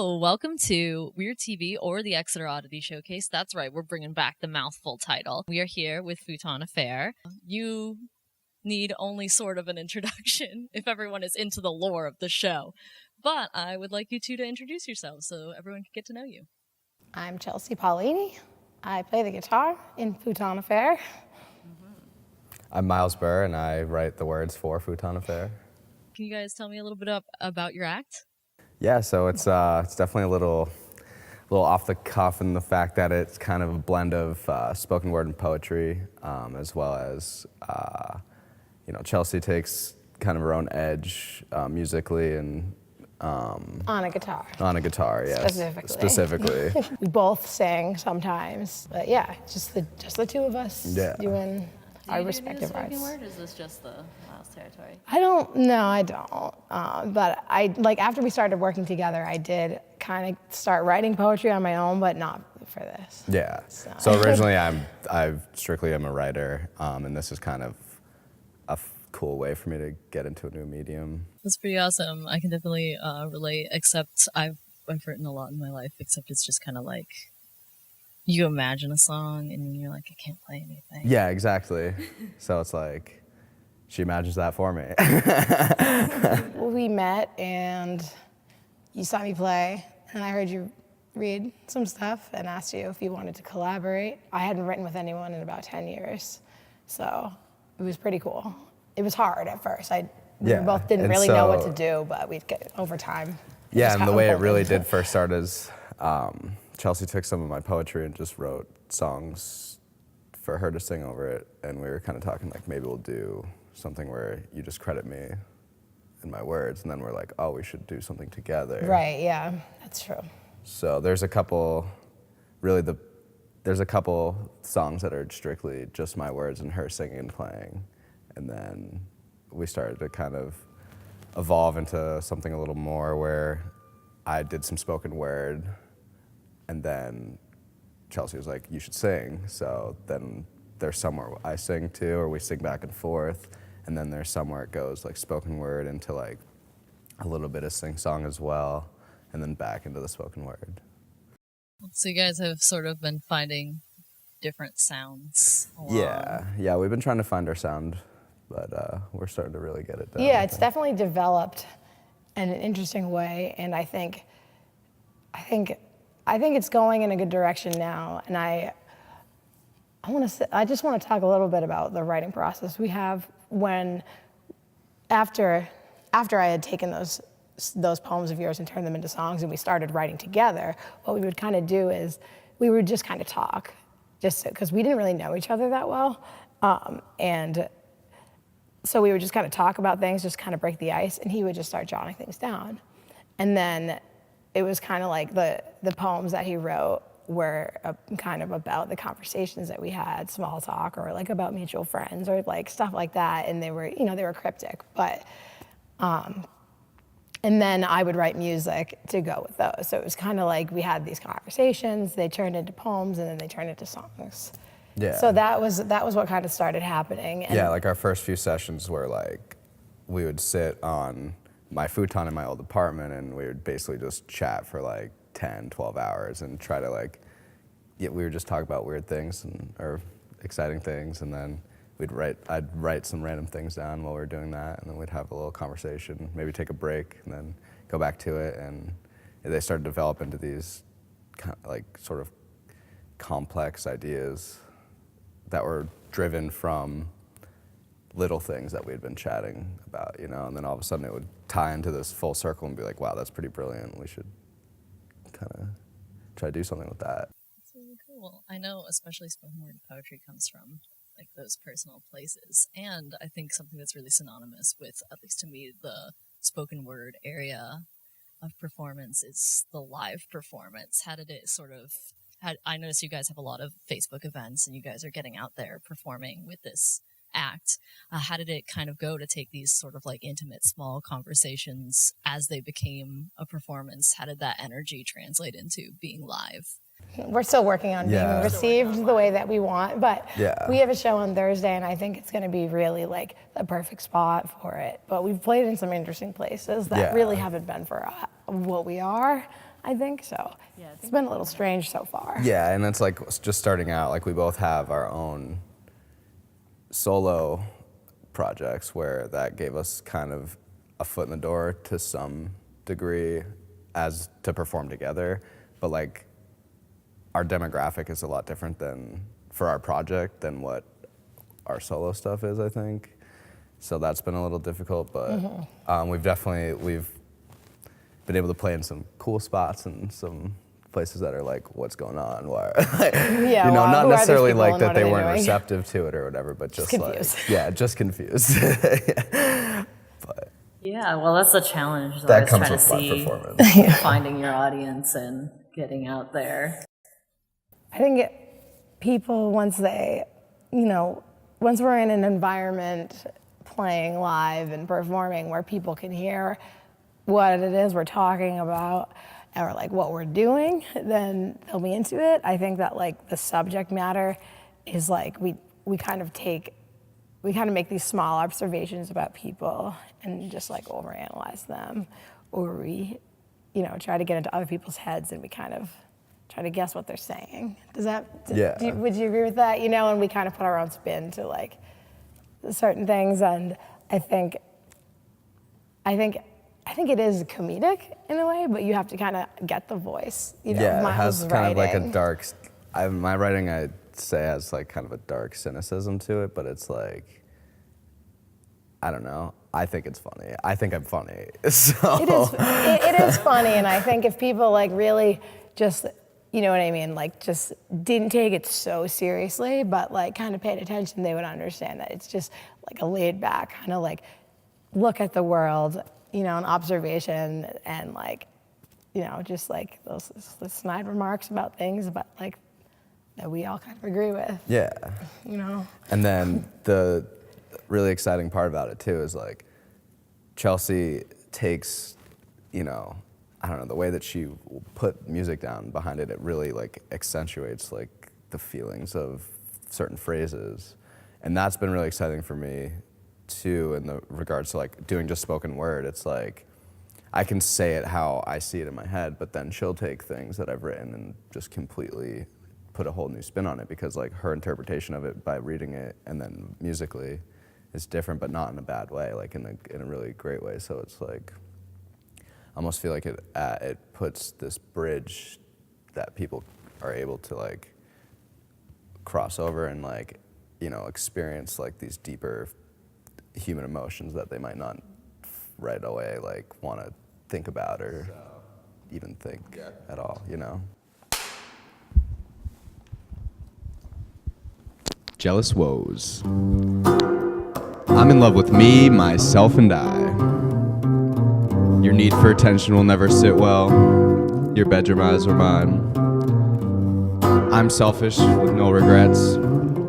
Hello, welcome to Weird TV or the Exeter Oddity Showcase. That's right, we're bringing back the mouthful title. We are here with Futon Affair. You need only sort of an introduction if everyone is into the lore of the show. But I would like you two to introduce yourselves so everyone can get to know you. I'm Chelsea Paolini. I play the guitar in Futon Affair. I'm Myles Burr, and I write the words for Futon Affair. Can you guys tell me a little bit about your act? Yeah, so it's definitely a little off the cuff in the fact that it's kind of a blend of spoken word and poetry, as well as Chelsea takes kind of her own edge musically and On a guitar. on a guitar, yeah. Specifically. We both sing sometimes, but yeah, just the two of us doing our respective arts. Word, or is this just the Myles territory? I don't. But after we started working together, I did kind of start writing poetry on my own, but not for this. Yeah. So originally, I strictly am a writer, and this is kind of a cool way for me to get into a new medium. That's pretty awesome. I can definitely relate, except I've written a lot in my life, except it's just kind of like you imagine a song and you're like, I can't play anything. Yeah, exactly. So it's like, she imagines that for me. We met and you saw me play, and I heard you read some stuff and asked you if you wanted to collaborate. I hadn't written with anyone in about 10 years, so it was pretty cool. It was hard at first. We both didn't really know what to do, but we'd get over time. Yeah, and the way it really did first start is Chelsea took some of my poetry and just wrote songs for her to sing over it, and we were kind of talking like maybe we'll do something where you just credit me in my words, and then we're like, oh, we should do something together. Right, yeah, that's true. So there's a couple songs that are strictly just my words and her singing and playing, and then we started to kind of evolve into something a little more where I did some spoken word, and then Chelsea was like, you should sing. So then there's somewhere I sing too, or we sing back and forth, and then there's somewhere it goes like spoken word into like a little bit of sing-song as well, and then back into the spoken word. So you guys have sort of been finding different sounds along. Yeah, we've been trying to find our sound, but we're starting to really get it down. Yeah, it's definitely developed in an interesting way, and I think it's going in a good direction now. And I just want to talk a little bit about the writing process we have after I had taken those poems of yours and turned them into songs, and we started writing together. What we would kind of do is we would just kind of talk, just because we didn't really know each other that well, and so we would just kind of talk about things, just kind of break the ice, and he would just start jotting things down. And then it was kind of like the poems that he wrote were kind of about the conversations that we had, small talk, or like about mutual friends, or like stuff like that. And they were cryptic, but, and then I would write music to go with those. So it was kind of like we had these conversations, they turned into poems, and then they turned into songs. Yeah. So that was what kind of started happening. And like our first few sessions were like, we would sit on my futon in my old apartment, and we would basically just chat for like 10, 12 hours and try to we would just talk about weird things or exciting things, and then I'd write some random things down while we were doing that, and then we'd have a little conversation, maybe take a break, and then go back to it, and they started to develop into these sort of complex ideas that were driven from little things that we had been chatting about, and then all of a sudden it would tie into this full circle and be like, wow, that's pretty brilliant. We should kind of try to do something with that. That's really cool. I know especially spoken word poetry comes from like those personal places, and I think something that's really synonymous with, at least to me, the spoken word area of performance is the live performance. How did it I noticed you guys have a lot of Facebook events and you guys are getting out there performing with this act. How did it kind of go to take these sort of like intimate, small conversations as they became a performance? How did that energy translate into being live? We're still working on being received the way that we want, but we have a show on Thursday, and I think it's going to be really like the perfect spot for it. But we've played in some interesting places that really haven't been for what we are. I think so. Yeah, It's been a little strange so far. Yeah, and it's like just starting out, like we both have our own solo projects where that gave us kind of a foot in the door to some degree as to perform together, but like our demographic is a lot different than for our project than what our solo stuff is, I think. So that's been a little difficult, but we've been able to play in some cool spots and some places that are like, what's going on? Why? Yeah, you know, well, not who are these necessarily people like and that what they are they weren't doing? receptive to it or whatever, but just like, confused. yeah, just confused. But Yeah, well, that's a challenge that I that was comes trying with to live see, performance. finding your audience and getting out there. I think people, once we're in an environment playing live and performing where people can hear what it is we're talking about or like what we're doing, then they'll be into it. I think that like the subject matter is like we kind of make these small observations about people and just like overanalyze them, or we, try to get into other people's heads and we kind of try to guess what they're saying. Yeah. Would you agree with that? And we kind of put our own spin to like certain things, and I think it is comedic in a way, but you have to kind of get the voice. Yeah, it Myles' has kind of like a writing. dark, my writing I'd say has like kind of a dark cynicism to it, but it's like, I don't know. I think it's funny. I think I'm funny. So It is funny, and I think if people like really just, you know what I mean, like just didn't take it so seriously, but like kind of paid attention, they would understand that it's just like a laid back kind of like look at the world, an observation, and like, just like those snide remarks about things, but like that we all kind of agree with. yeah. And then the really exciting part about it too is like Chelsea takes, I don't know, the way that she put music down behind it, it really like accentuates like the feelings of certain phrases. And that's been really exciting for me too in the regards to like doing just spoken word. It's like I can say it how I see it in my head, but then she'll take things that I've written and just completely put a whole new spin on it, because like her interpretation of it by reading it and then musically is different, but not in a bad way, like in a really great way. So it's like I almost feel like it puts this bridge that people are able to like cross over and like, experience like these deeper human emotions that they might not right away like want to think about or even think at all, Jealous Woes. I'm in love with me, myself, and I. Your need for attention will never sit well. Your bedroom eyes are mine. I'm selfish with no regrets,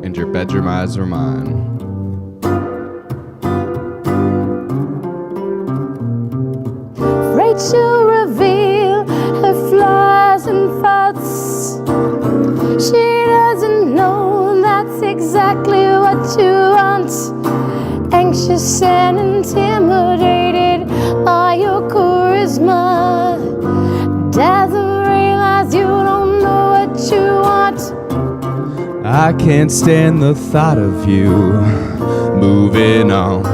and your bedroom eyes are mine. Rachel reveal her flaws and faults. She doesn't know that's exactly what you want. Anxious and intimidated by your charisma. Doesn't realize you don't know what you want. I can't stand the thought of you moving on.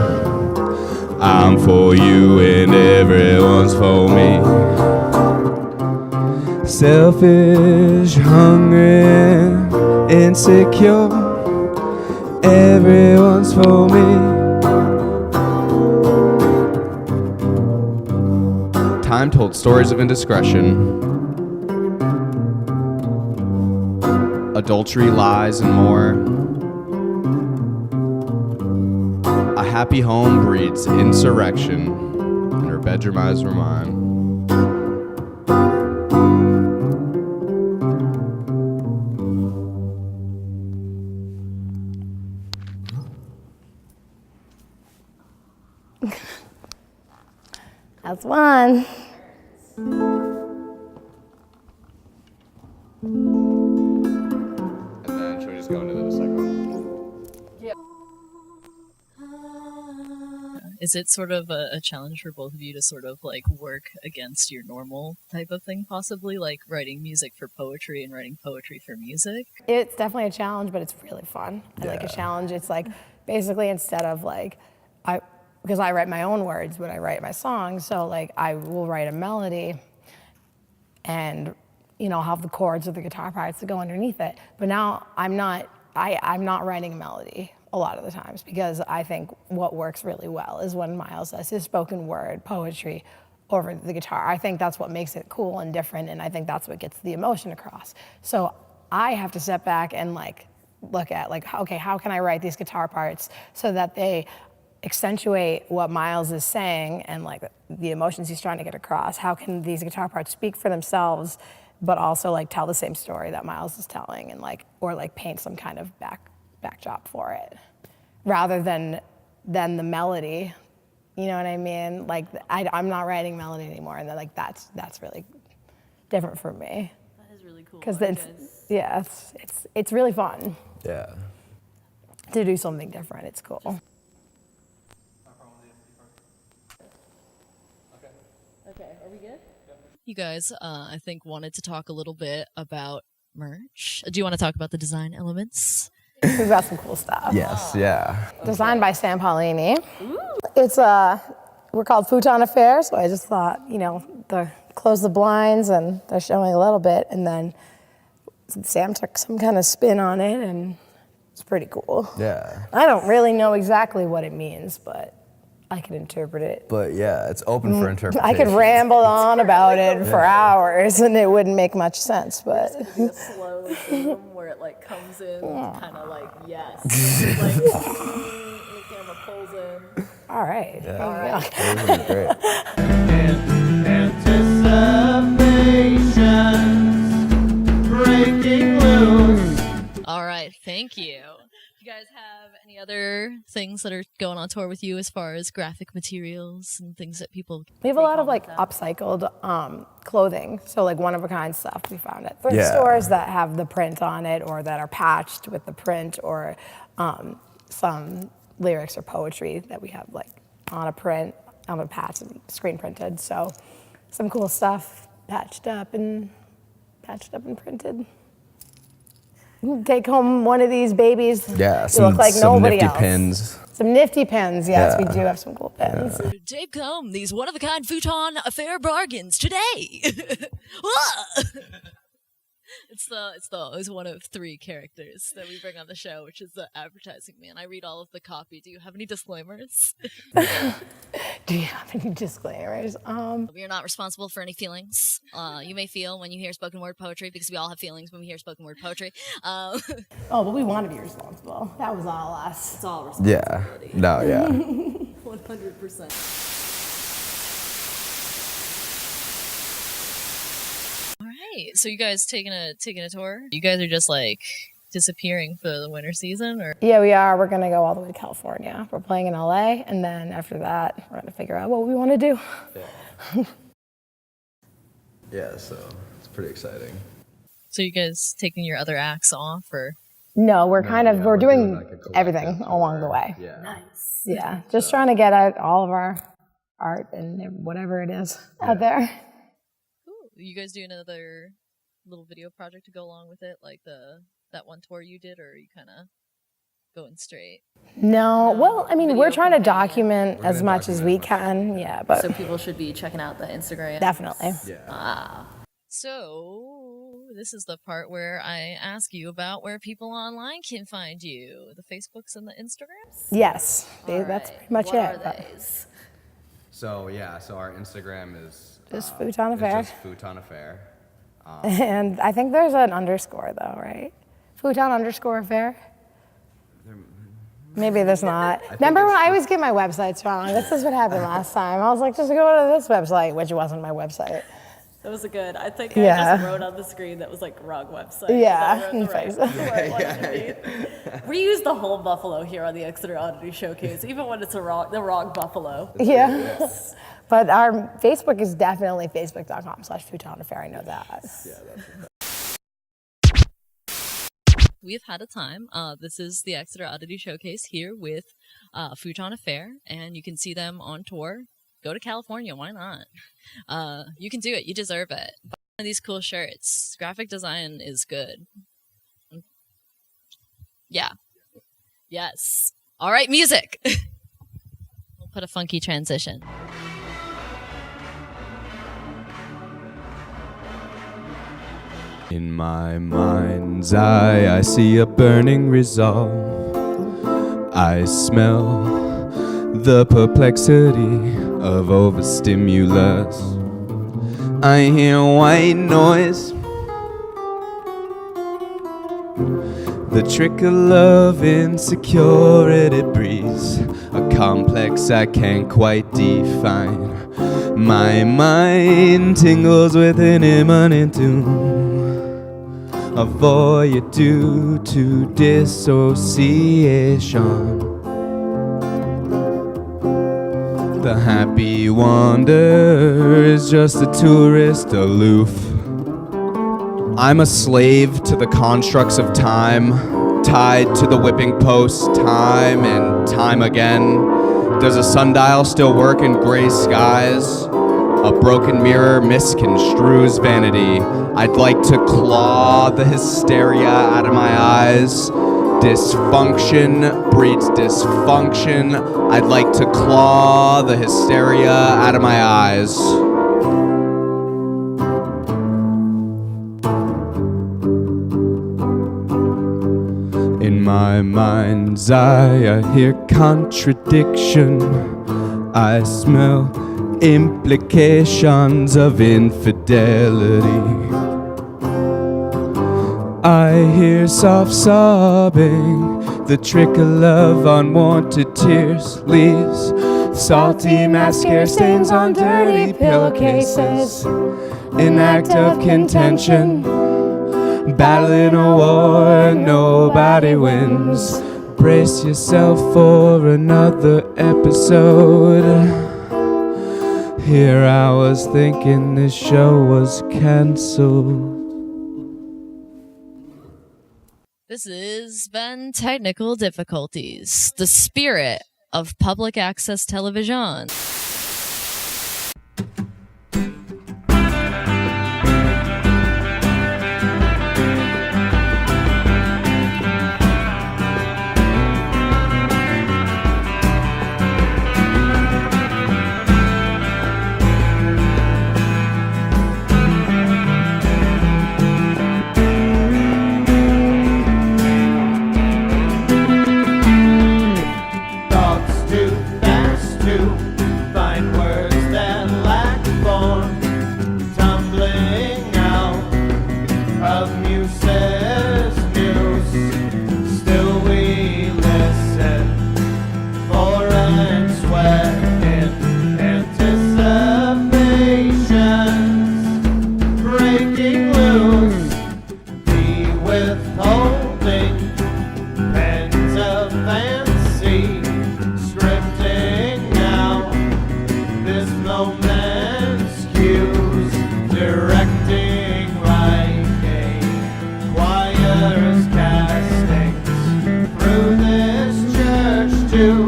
I'm for you and everyone's for me. Selfish, hungry, insecure. Everyone's for me. Time told stories of indiscretion, adultery, lies, and more. A happy home breeds insurrection, and her bedroom eyes were mine. That's one. And then should we just go into the second one? Is it sort of a challenge for both of you to sort of like work against your normal type of thing, possibly like writing music for poetry and writing poetry for music? It's definitely a challenge, but it's really fun. I like a challenge. It's like basically instead of like, because I write my own words when I write my songs, so like I will write a melody and have the chords or the guitar parts that go underneath it. But now I'm not writing a melody a lot of the times, because I think what works really well is when Myles does his spoken word poetry over the guitar. I think that's what makes it cool and different, and I think that's what gets the emotion across. So I have to step back and like look at like, okay, how can I write these guitar parts so that they accentuate what Myles is saying and like the emotions he's trying to get across? How can these guitar parts speak for themselves, but also like tell the same story that Myles is telling, and like, or like paint some kind of backdrop for it, rather than the melody. You know what I mean? Like I'm not writing melody anymore, and like that's really different for me. That is really cool. Because it's really fun. Yeah. To do something different, it's cool. Okay, are we good? You guys, I think, wanted to talk a little bit about merch. Do you want to talk about the design elements? We've got some cool stuff. Yes, yeah. Designed by Sam Paolini. It's we're called Futon Affair, so I just thought, close the blinds and they're showing a little bit, and then Sam took some kind of spin on it, and it's pretty cool. Yeah. I don't really know exactly what it means, but I can interpret it. But yeah, it's open for interpretation. I could ramble on about it for hours, and it wouldn't make much sense, but. A slow zoom where it like comes in, kind of like yes, like the camera pulls in. All right. Yeah. All right. It was great. Breaking loose. All right, thank you. You guys have any other things that are going on tour with you as far as graphic materials and things that people? We have a lot of like upcycled clothing, so like one-of-a-kind stuff we found at thrift stores that have the print on it, or that are patched with the print, or some lyrics or poetry that we have like on a print, on a patch, and screen printed. So some cool stuff patched up and printed. Take home one of these babies. Yeah, look like nobody nifty else. pins. Some nifty pins, yes, we do have some cool pins. Yeah. Take home these one-of-a-kind Futon Affair bargains today. It's one of three characters that we bring on the show, which is the advertising man. I read all of the copy. Do you have any disclaimers? Do you have any disclaimers? We are not responsible for any feelings you may feel when you hear spoken word poetry, because we all have feelings when we hear spoken word poetry. Oh, but we want to be responsible. That was all us. It's all responsibility. Yeah. No, yeah. 100%. All right, so you guys taking a tour? You guys are just like disappearing for the winter season, or? Yeah, we are. We're gonna go all the way to California. We're playing in LA, and then after that, we're gonna figure out what we want to do. Yeah. Yeah, so it's pretty exciting. So you guys taking your other acts off, or? No, we're doing like a everything collective along the tour. way. Yeah. Nice. Yeah, just trying to get out all of our art and whatever it is out there. Cool. You guys do another little video project to go along with it, like that one tour you did, or are you kind of going straight? No, well, I mean, Video we're trying to companion. document as much as we can. Yeah, but So people should be checking out the Instagram. definitely. Yeah. So this is the part where I ask you about where people online can find you. The Facebooks and the Instagrams? Yes, All that's right. pretty much What it. are but- these? So yeah, so our Instagram is Just Futon Affair. It's just Futon Affair. And I think there's an underscore though, right? Futon _affair. Maybe there's not. Remember when I always get my websites wrong? This is what happened last time. I was like, just go to this website, which wasn't my website. That was a good. I think Yeah. I just wrote on the screen that was like wrong website. Yeah, I wrote the right, Facebook. the right one underneath. We use the whole buffalo here on the Exeter Oddity Showcase, even when it's the wrong buffalo. Yeah. But our Facebook is definitely facebook.com/Futon Affair. I know that. Yeah, that's we've had a time. This is the Exeter Oddity Showcase here with Futon Affair, and you can see them on tour. Go to California, why not? You can do it, you deserve it. Buy one of these cool shirts. Graphic design is good. Yeah. Yes. All right, music. We'll put a funky transition. In my mind's eye, I see a burning resolve. I smell the perplexity of overstimulus. I hear white noise, the trickle of insecurity breeze, a complex I can't quite define. My mind tingles with an imminent doom. A voyage due to dissociation. The happy wander is just a tourist aloof. I'm a slave to the constructs of time, tied to the whipping post time and time again. Does a sundial still work in gray skies? A broken mirror misconstrues vanity. I'd like to claw the hysteria out of my eyes. Dysfunction breeds dysfunction. I'd like to claw the hysteria out of my eyes. In my mind's eye, I hear contradiction. I smell implications of infidelity. I hear soft sobbing, the trickle of unwanted tears leaves salty mascara stains on dirty pillowcases. An act of contention, battling a war nobody wins. Brace yourself for another episode. Here I was thinking this show was cancelled. This has been Technical Difficulties, the spirit of public access television. Do